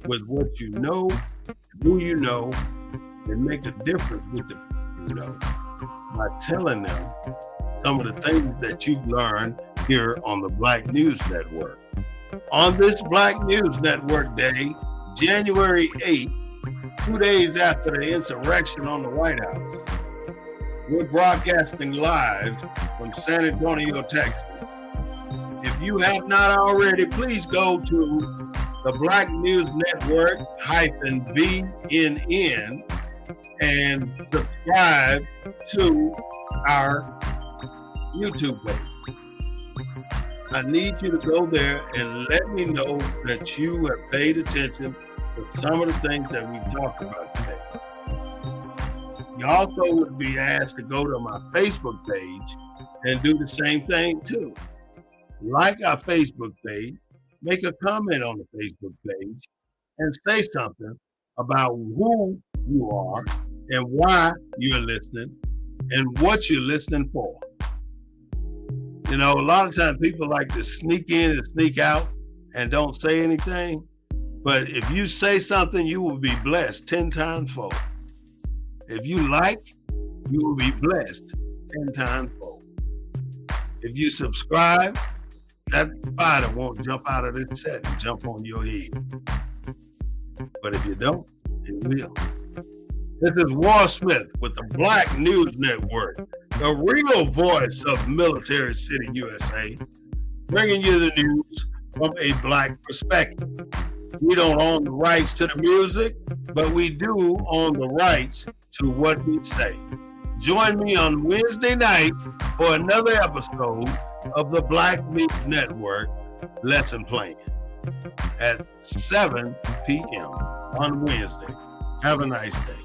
with what you know, who you know, and make a difference with the people you know by telling them some of the things that you've learned here on the Black News Network. On this Black News Network Day, January 8th, 2 days after the insurrection on the White House, we're broadcasting live from San Antonio, Texas. If you have not already, please go to the Black News Network -BNN and subscribe to our YouTube page. I need you to go there and let me know that you have paid attention to some of the things that we talked about today. You also would be asked to go to my Facebook page and do the same thing too. Like our Facebook page, make a comment on the Facebook page, and say something about who you are and why you're listening and what you're listening for. You know, a lot of times people like to sneak in and sneak out and don't say anything. But if you say something, you will be blessed 10 times fold. If you like, you will be blessed 10 times fold. If you subscribe, that spider won't jump out of this set and jump on your head. But if you don't, it will. This is War Smith with the Black News Network, the real voice of Military City, USA, bringing you the news from a Black perspective. We don't own the rights to the music, but we do own the rights to what we say. Join me on Wednesday night for another episode of the Black News Network Lesson Plan at 7 p.m. on Wednesday. Have a nice day.